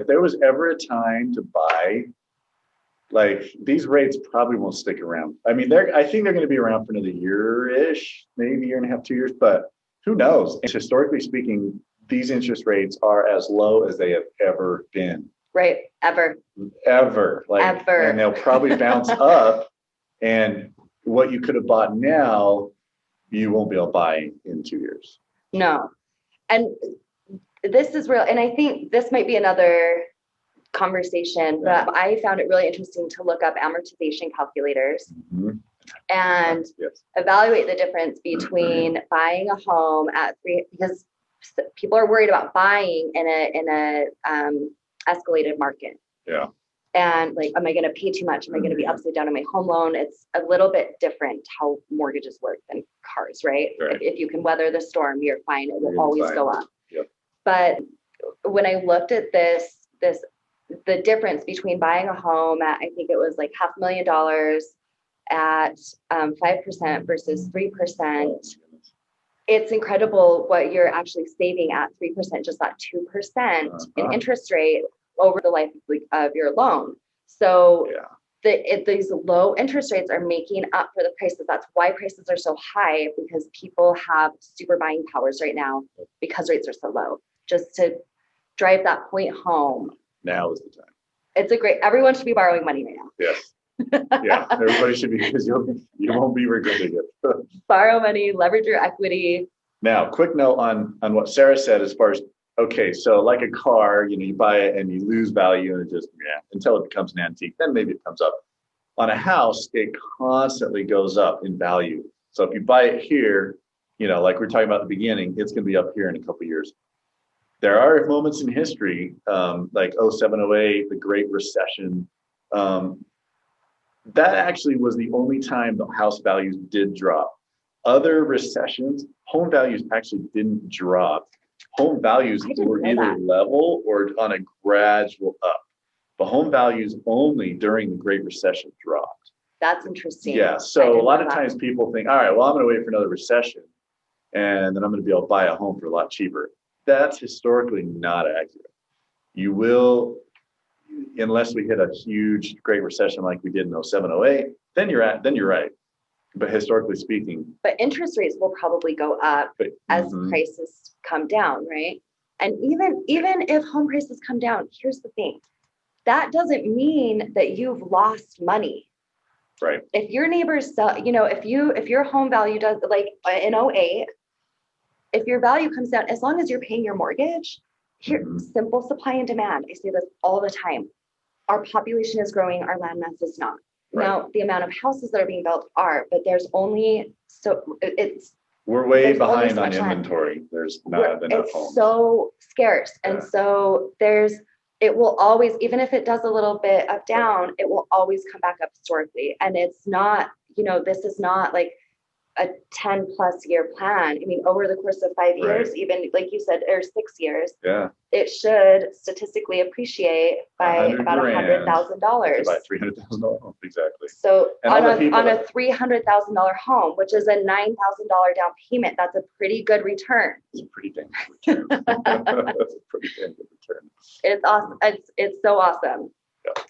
If there was ever a time to buy, like these rates probably won't stick around. I mean, I think they're going to be around for another year-ish, maybe year and a half, 2 years, but who knows? And historically speaking, these interest rates are as low as they have ever been. Right. Ever. Like, ever. And they'll probably bounce up, and what you could have bought now, you won't be able to buy in 2 years. No. And this is real. And I think this might be another conversation, but I found it really interesting to look up amortization calculators and evaluate the difference between buying a home at because people are worried about buying in a escalated market. Yeah. And like, am I going to pay too much? Am I going to be upside down on my home loan? It's a little bit different how mortgages work than cars, right? If you can weather the storm, you're fine. It will always go up. Yep. But when I looked at the difference between buying a home at, I think it was like $500,000 at 5% versus 3%. It's incredible what you're actually saving at 3%, just that 2% in interest rate over the life of your loan. So these low interest rates are making up for the prices. That's why prices are so high, because people have super buying powers right now because rates are so low. Just to drive that point home. Now is the time. Everyone should be borrowing money right now. Yes. Yeah, everybody should be, because you won't be regretting it. Borrow money, leverage your equity. Now, quick note on what Sarah said as far as, okay, so like a car, you buy it and you lose value and it just, until it becomes an antique, then maybe it comes up. On a house, it constantly goes up in value. So if you buy it here, like we we're talking about at the beginning, it's going to be up here in a couple of years. There are moments in history, like 07, 08, the Great Recession. That actually was the only time the house values did drop. Other recessions, home values actually didn't drop. Home values were either level or on a gradual up. But home values only during the Great Recession dropped. That's interesting. Yeah, so a lot of times people think, all right, well, I'm going to wait for another recession, and then I'm going to be able to buy a home for a lot cheaper. That's historically not accurate. You will, unless we hit a huge Great Recession like we did in 07, 08, then you're right. But historically speaking. But interest rates will probably go up as prices come down, right? And even if home prices come down, here's the thing. That doesn't mean that you've lost money. Right. If your neighbors sell, if your home value does, like in 08, if your value comes down, as long as you're paying your mortgage, simple supply and demand. I say this all the time. Our population is growing, our land mass is not. Right. Now, the amount of houses that are being built are, but there's only we're way behind on inventory. There's not enough homes. It's so scarce. And so it will always, even if it does a little bit up down, it will always come back up historically. And it's not, this is not like a 10+ year plan. I mean, over the course of 5 years, even like you said, or 6 years, it should statistically appreciate by about $100,000. About $300,000 home, exactly. So on a $300,000 home, which is a $9,000 down payment, that's a pretty good return. It's a pretty dang good return. That's a pretty dang good return. It's awesome. It's so awesome. Yeah.